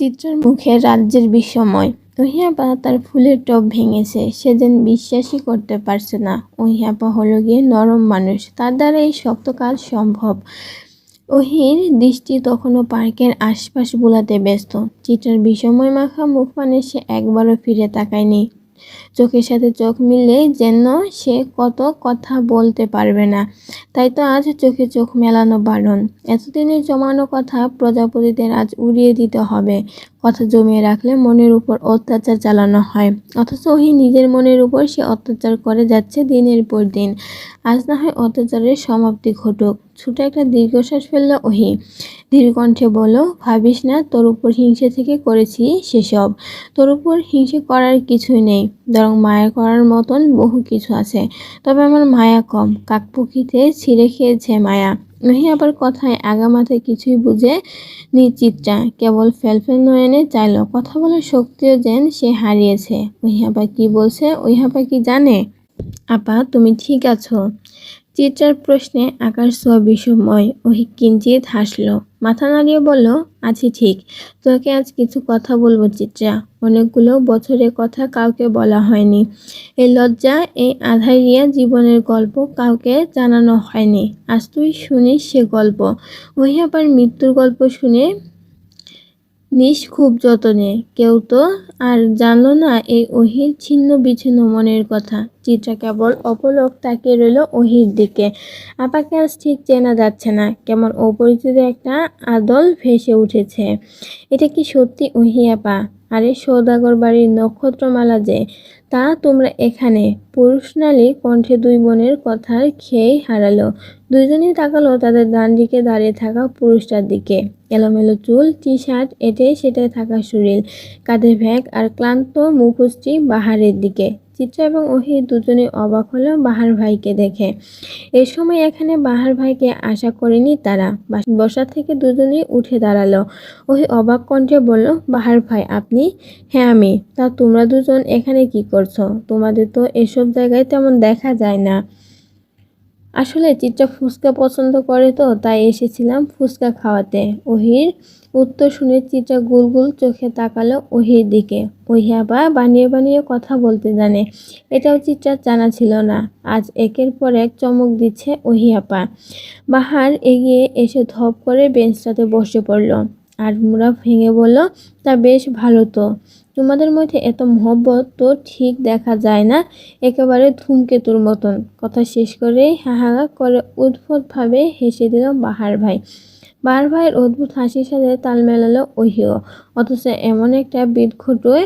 চিত্রার মুখে রাজ্যের বিস্ময়। ওহিয়াপা তার ফুলের টব ভেঙেছে, সে যেন বিশ্বাসই করতে পারছে না। ওহিয়াপা হলো গিয়ে নরম মানুষ, তার দ্বারা এই শক্ত কাজ সম্ভব। ওহির দৃষ্টি তখনও পার্কের আশপাশ বুলাতে ব্যস্ত। চিত্রার বিষময় মাখা মুখ মানে সে একবারও ফিরে তাকায়নি। চোখের সাথে চোখ মিললে যেন সে কত কথা বলতে পারবে না। তাই তো আজ চোখে চোখ মেলানো বারণ। এতদিনের জমানো কথা প্রজাপতিদের আজ উড়িয়ে দিতে হবে। কথা জমিয়ে রাখলে মনের উপর অত্যাচার চালানো হয়, অথচ ওহি নিজের মনের উপর সে অত্যাচার করে যাচ্ছে দিনের পর দিন। আজ না হয় অত্যাচারের সমাপ্তি ঘটুক। ছোট একটা দীর্ঘশ্বাস ফেলল ওহি। ধীর কণ্ঠে বলল, ভাবিস না তোর উপর হিংসে থেকে করেছি সেসব। তোর উপর হিংসে করার কিছুই নেই, বরং মায়া করার মতন বহু কিছু আছে। তবে আমার মায়া কম, কাকপক্ষীতে ছিঁড়ে খেয়েছে মায়া। ওহি আবার কথায় আগামাথায় কিছুই বুঝে নি চিত্রা, কেবল ফেলফেল নয়নে চাইল। কথা বলার শক্তিও যেন সে হারিয়েছে। ওহি আপা কি বলছে? ওহি আপা কি জানে? আপা তুমি ঠিক আছো? চিত্রার প্রশ্নে আকাশ ছোঁয়া বিষময়। ওহি কিঞ্চিৎ হাসল, মাথা নাড়িয়ে বলল, আছি ঠিক। তোকে আজ কিছু কথা বলবো চিত্রা। অনেকগুলো বছরের কথা কাউকে বলা হয়নি। এই লজ্জা, এই আধারিয়া জীবনের গল্প কাউকে জানানো হয়নি। আজ তুই শুনিস সে গল্প। ওহি আবার মৃত্যুর গল্প শুনে নিস খুব যতনে। কেউ তো আর জানল না এই ওহির ছিন্ন বিচ্ছিন্ন মনের কথা। চিত্রা কেবল অপলক তাকিয়ে রইল ওহির দিকে। আপাকে আজ ঠিক চেনা যাচ্ছে না, কেমন অপরিচিত একটা আদল ভেসে উঠেছে। এটা কি সত্যি ওহি আপা? আরে সৌদাগর বাড়ির নক্ষত্রমালা যে, তা তোমরা এখানে? পুরুষনালী কণ্ঠে দুই বোনের কথার খেয়েই হারালো। দুইজনেই তাকালো তাদের ডান দিকে দাঁড়িয়ে থাকা পুরুষটার দিকে। এলোমেলো চুল, টি শার্ট, এটে সেটাই থাকা শরীর, কাঁধে ব্যাগ আর ক্লান্ত মুখশ্রী বাহারের দিকে। চিত্রা এবং ওহি দুজনেই অবাক হলো বাহার ভাইকে দেখে। এ সময় এখানে বাহার ভাইকে আশা করেনি তারা। বসা থেকে দুজনেই উঠে দাঁড়ালো। ওহি অবাক কণ্ঠে বলল, বাহার ভাই আপনি? হ্যাঁ আমি। তা তোমরা দুজন এখানে কি করছো? তোমাদের তো এসব জায়গায় তেমন দেখা যায় না। আসলে চিত্রা ফুচকা পছন্দ করে তো, তাই এসেছিলাম ফুচকা খাওয়াতে। ওহির উত্তর শুনে চিত্রা গুলগুল চোখে তাকালো ওহির দিকে। ওহি আবার বানিয়ে বানিয়ে কথা বলতে জানে, এটাও চিত্রার জানা ছিল না। আজ একের পর এক চমক দিচ্ছে ওহি আপা। বাহার এগিয়ে এসে ধপ করে বেঞ্চটাতে বসে পড়ল আর মুড়া ভেঙে বলল, তা বেশ ভালো তো। তোমাদের মধ্যে এত মহব্বত তো ঠিক দেখা যায় না, একেবারে ধূমকেতুর মতন। কথা শেষ করেই হাহা করে উদ্ভটভাবে হেসে দিল বাহার ভাই। বাহার ভাইয়ের অদ্ভুত হাসির সাথে তাল মেলালো ওহিও। অথচ এমন একটা বিদঘুটে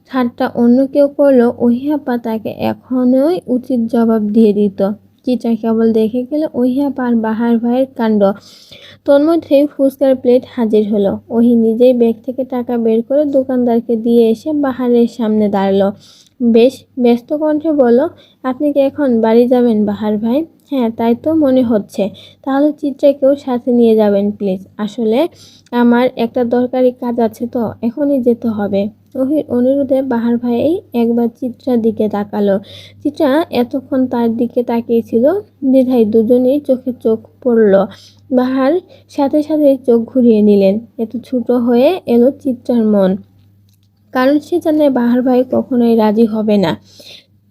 ঠাট্টা অন্য কেউ করলো, ওহি আপা তাকে এখনই উচিত জবাব দিয়ে দিত। চিত্রা কেবল দেখে গেল ওহি আপা আর বাহার ভাইয়ের কাণ্ড। তন্মধ্যেই ফুচকার প্লেট হাজির হলো। ওহি নিজেই ব্যাগ থেকে টাকা বের করে দোকানদারকে দিয়ে এসে বাহারের সামনে দাঁড়ালো। বেশ ব্যস্ত কণ্ঠে বলল, আপনি কি এখন বাড়ি যাবেন বাহার ভাই? হ্যাঁ তাই তো মনে হচ্ছে। তাহলে চিত্রাকেও সাথে নিয়ে যাবেন প্লিজ। আসলে আমার একটা দরকারি কাজ আছে তো, এখনই যেতে হবে। ওহির অনুরোধে বাহার ভাই একবার চিত্রার দিকে তাকালো। চিত্রা এতক্ষণ তার দিকে তাকিয়েছিল, দ্বিধায় দুজনেই চোখে চোখ পড়ল। বাহার সাথে সাথে চোখ ঘুরিয়ে নিলেন। এত ছোট হয়ে এলো চিত্রার মন, কারণ সে জানে বাহার ভাই কখনোই রাজি হবে না।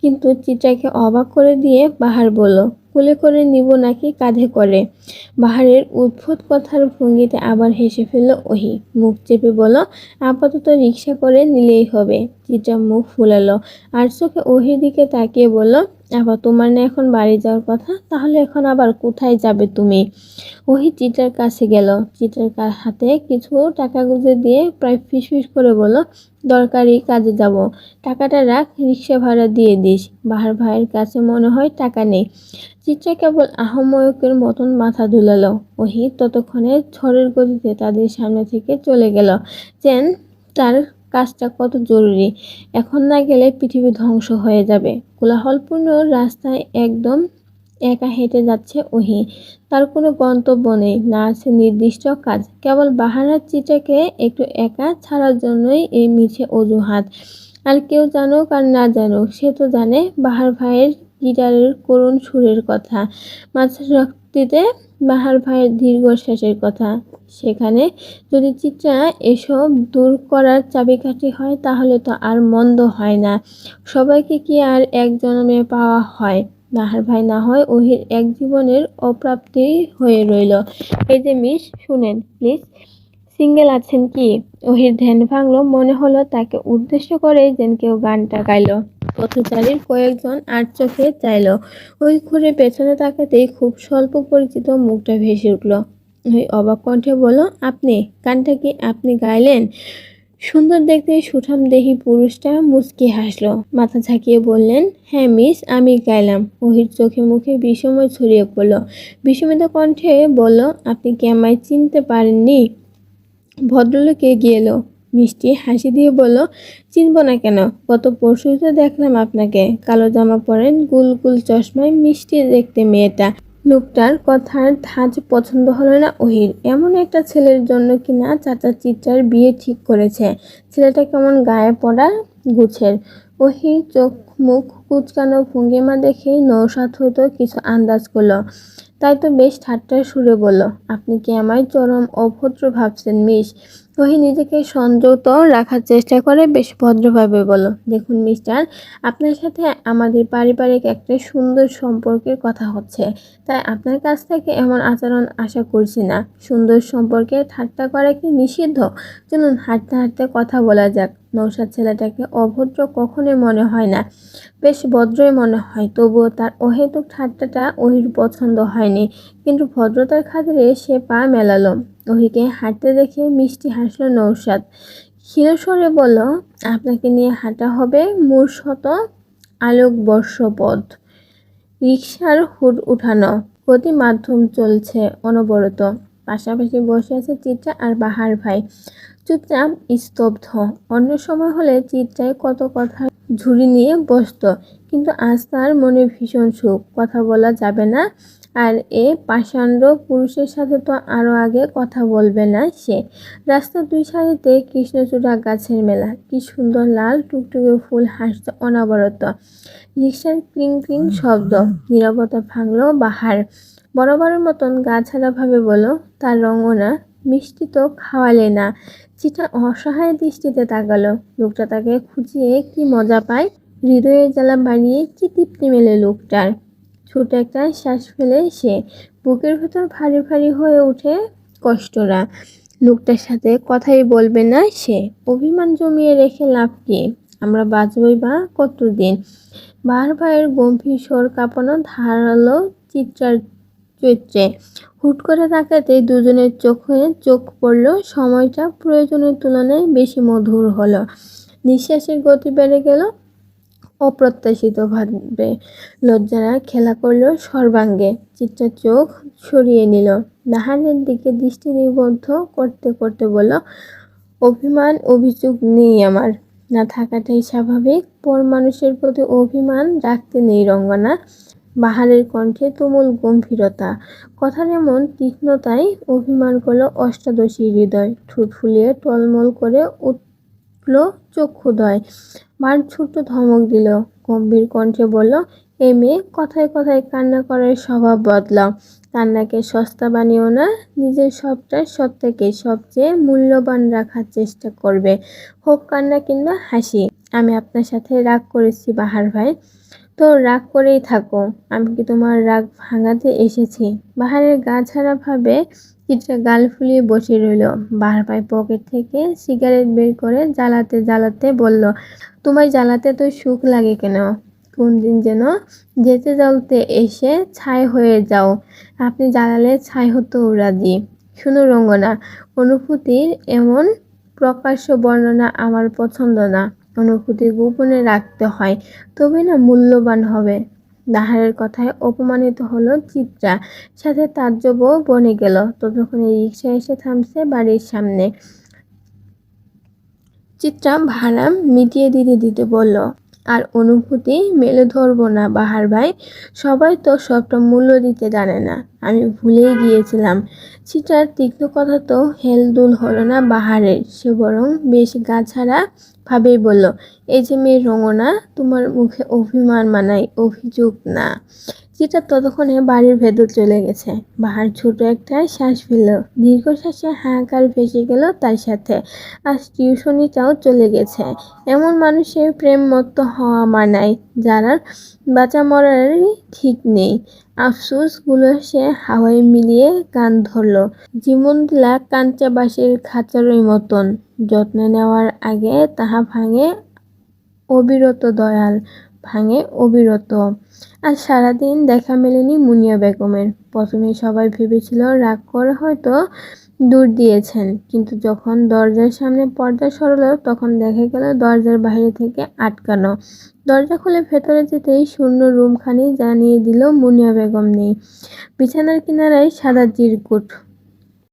কিন্তু চিত্রাকে অবাক করে দিয়ে বাহার বলল, কোলে করে নিব নাকি কাঁধে করে? বাহারের উদ্ভট কথার ভঙ্গিতে আবার হেসে ফেলল ওহি। মুখ চেপে বলল, আপাতত রিক্সা করে নিলেই হবে। চিত্রা মুখ ফুলালো আর চোখে ওহির দিকে তাকিয়ে বলল, আপা তোমার না এখন বাড়ি যাওয়ার কথা, তাহলে এখন আবার কোথায় যাবে তুমি? ওহি চিত্রার কাছে গেল। চিত্রার হাতে কিছু টাকা গুঁজে দিয়ে প্রায় ফিসফিস করে বলল, দরকারি কাজে যাব, টাকাটা রাখ, রিক্সা ভাড়া দিয়ে দিস। বাহার ভাইয়ের কাছে মনে হয় টাকা নেই। চিত্রা কেবল আহম্মকের মতন মাথা দুলালো। ওহি ততক্ষণে ঝড়ের গতিতে তাদের সামনে থেকে চলে গেল, যেন তার কাজটা কত জরুরি। এখন না গেলে পৃথিবী ধ্বংস হয়ে যাবে। কোলাহলপূর্ণ রাস্তায় একদম একা হেঁটে যাচ্ছে ওহি। তার কোনো গন্তব্য নেই, না আছে নির্দিষ্ট কাজ। কেবল বাহারার চিত্রাকে একটু একা ছাড়ার জন্যই এই মিছে অজুহাত। আর কেউ জানুক আর না জানুক, সে তো জানে বাহার ভাইয়ের গিটারের করুণ সুরের কথা, মাঝরাত্রিতে বাহার ভাইয়ের দীর্ঘশ্বাসের কথা। সেখানে যদি চিত্রা এসব দূর করার চাবিকাঠি হয় তাহলে তো আর মন্দ হয় না। সবাইকে কি আর এক জন্মে পাওয়া হয়? বাহার ভাই না হয় ওহির এক জীবনের অপ্রাপ্তি হয়ে রইল। এই যে মিস, শুনেন প্লিজ, সিঙ্গেল আছেন কি? ওহির ধ্যান ভাঙলো, মনে হলো তাকে উদ্দেশ্য করে যেন কেউ গানটা গাইল। পথচারীর কয়েকজন আর চোখে চাইল। ওই ঘুরে পেছনে তাকাতেই খুব স্বল্প পরিচিত মুখটা ভেসে উঠল। ওই অবাক কণ্ঠে বলল, আপনি? গানটা কি আপনি গাইলেন? সুন্দর দেখতে সুঠাম দেহি পুরুষটা মুচকি হাসলো, মাথা ঝাঁকিয়ে বললেন, হ্যাঁ মিস, আমি গাইলাম। ওহির চোখে মুখে বিষময় ছড়িয়ে পড়ল। বিষমিত কণ্ঠে বলল, আপনি কি আমায় চিনতে পারেননি? ভদ্রলোক এগিয়ে এলো, মিষ্টি হাসি দিয়ে বলল, চিনব না কেন? গত পরশুই তো দেখলাম আপনাকে। কালো জামা পরেন, গুল গুল চশমায়, মিষ্টি দেখতে মেয়েটা। লোকটার কথার ধাঁচ পছন্দ হলো না ওহির। এমন একটা ছেলের জন্য কিনা চাচা চিত্রার বিয়ে ঠিক করেছে। ছেলেটা কেমন গায়ে পড়া গুছের। ওহির চোখ মুখ কুচকানো ভঙ্গিমা দেখে নৌসাদ হয়তো কিছু আন্দাজ করলো। তাই তো বেশ ঠাট্টার সুরে বলল, আপনি কি আমায় চরম অভদ্র ভাবছেন মিস? ওহি নিজেকে সংযত রাখার চেষ্টা করে বেশ ভদ্রভাবে বলল, দেখুন মিস্টার, আপনার সাথে আমাদের পারিবারিক একটা সুন্দর সম্পর্কের কথা হচ্ছে, তাই আপনার কাছ থেকে এমন আচরণ আশা করছি না। সুন্দর সম্পর্কে ঠাট্টা করা কি নিষিদ্ধ? চলুন হাঁটতে হাঁটতে কথা বলা যাক। নৌসাদ ছেলেটাকে অভদ্র কখনোই মনে হয় না, বেশ ভদ্রই মনে হয়। তবুও তার অহেতুক ঠাট্টাটা ওহির পছন্দ হয়নি, কিন্তু ভদ্রতার খাতিরে সে পা মেলালো। ওহিকে হাঁটতে দেখে মিষ্টি হাসলো নৌসাদ, ক্ষীণস্বরে বলল, আপনাকে নিয়ে হাঁটা হবে মূর্শত আলোকবর্ষ পথ। রিকশার হুড উঠানো, গতি মাধ্যম চলছে অনবরত। পাশাপাশি বসে আছে চিত্রা আর বাহার ভাই, চুপচাপ স্তব্ধ। অন্য সময় হলে চিত্রায় কত কথা ঝুড়ি নিয়ে বসত, কিন্তু আজ তার মনে ভীষণ সুখ। কথা বলা যাবে না, আর এ পাষাণ্ড পুরুষের সাথে তো আরো আগে কথা বলবে না সে। রাস্তার দুই সারিতে কৃষ্ণচূড়া গাছের মেলা, কি সুন্দর লাল টুকটুকে ফুল হাসছে অনবরত। রিকশার ক্রিং ক্রিং শব্দ। নীরবতা ভাঙল বাহার। বরাবরের মতন গা ছাড়া ভাবে বলল, তার রঙনা, মিষ্টি তো খাওয়ালে না। চিঠা অসহায় দৃষ্টিতে তাকালো। লোকটা তাকে খুঁজিয়ে কি মজা পায়, হৃদয়ের জ্বালা বাড়িয়ে কি তৃপ্তি মেলে লোকটার। ছোট একটা শ্বাস ফেলে সে, বুকের ভেতর ভারী ভারী হয়ে ওঠে কষ্টরা। লোকটার সাথে কথাই বলবে না সে। অভিমান জমিয়ে রেখে লাভ কি? আমরা বাঁচবই বা কতদিন? বাহার ভাইয়ের গম্ভীর স্বর কাঁপানো ধারালো চিত্রার চৈত্রে। হুট করে তাকাতে দুজনের চোখে চোখ পড়ল। সময়টা প্রয়োজনের তুলনায় বেশি মধুর হলো। নিঃশ্বাসের গতি বেড়ে গেল অপ্রত্যাশিতভাবে। লজ্জারা খেলা করল সর্বাঙ্গে। চিত্রার চোখ সরিয়ে নিল, বাহারের দিকে দৃষ্টি নিবদ্ধ করতে করতে বলল, অভিমান অভিযোগ নেই আমার, না থাকাটাই স্বাভাবিক। পর মানুষের প্রতি অভিমান রাখতে নেই রঙ্গনা। বাহারের কণ্ঠে তুমুল গম্ভীরতা, কথার এমন তীক্ষ্ণতায় অভিমান করল অষ্টাদশী হৃদয়। ঠোঁট ফুলিয়ে টলমল করে উঠল চক্ষুদ্বয়। বার ছোট্ট ধমক দিল, গম্ভীর কণ্ঠে বলল, এ মেয়ে, কথায় কথায় কান্না করার স্বভাব বদলাও। কান্নাকে সস্তা বানিও না। নিজের সবটা সত্তাকে সবচেয়ে মূল্যবান রাখার চেষ্টা করবে, হোক কান্না কিংবা হাসি। আমি আপনার সাথে রাগ করেছি বাহার ভাই, তো রাগ করেই থাকো। আমি কি তোমার রাগ ভাঙাতে এসেছি? বাহারের গা ছাড়া ভাবে চিত্রা গাল ফুলিয়ে বসে রইল। বাহার ভাই পকেট থেকে সিগারেট বের করে জ্বালাতে জ্বালাতে বলল, তোমায় জ্বালাতে তো সুখ লাগে কেন? কোন দিন যেন যেতে জ্বলতে এসে ছাই হয়ে যাও। আপনি জ্বালালে ছাই হতেও রাজি। শুনো রঙ্গনা, অনুভূতির এমন প্রকাশ্য বর্ণনা আমার পছন্দ না। অনুভূতি গোপনে রাখতে হয়, তবে না মূল্যবান হবে। বাহারের কথায় অপমানিত হলো চিত্রা, সাথে তাজ্জবও বনে গেল। ততক্ষণে রিকশা এসে থামছে বাড়ির সামনে। চিত্রা ভাড়া মিটিয়ে দিতে দিতে বলল, আর অনুভূতি মেলে ধরবো না বাহার ভাই, সবাই তো সবটা মূল্য দিতে জানে না। আমি ভুলেই গিয়েছিলাম। চিত্রার তীক্ষ্ণ কথা তো হেলদুল হলো না বাহারের। সে বরং বেশ গাছাড়া ভাবেই বলল, এই যে মেয়ে রঙনা, তোমার মুখে অভিমান মানায়, অভিযোগ না। চিতা ততক্ষণে বাড়ির ভেতর চলে গেছে। বাহার ছোট একটা শ্বাস ফেলল, দীর্ঘশ্বাসে হাহাকার ভেসে গেল তার সাথে। আজ টিউশনিটাও চলে গেছে। এমন মানুষের প্রেম মত্ত হওয়া মানায়, যারা বাঁচা মরারই ঠিক নেই। আফসোস গুলো সে হাওয়ায় মিলিয়ে গান ধরল। জীবনগুলা কাঞ্চা বাঁশের খাঁচারই মতন, যত্ন নেওয়ার আগে তাহা ভাঙে অবিরত দয়াল, ভাঙে অবিরত। আজ সারাদিন দেখা মেলেনি মুনিয়া বেগমের। প্রথমে সবাই ভেবেছিল রাগ করে হয়তো দূর দিয়েছেন, কিন্তু যখন দরজার সামনে পর্দা সরল তখন দেখা গেল দরজার বাইরে থেকে আটকানো। দরজা খুলে ভেতরে যেতেই শূন্য রুমখানি জানিয়ে দিল মুনিয়া বেগম নেই। বিছানার কিনারায় সাদা চিরকুট,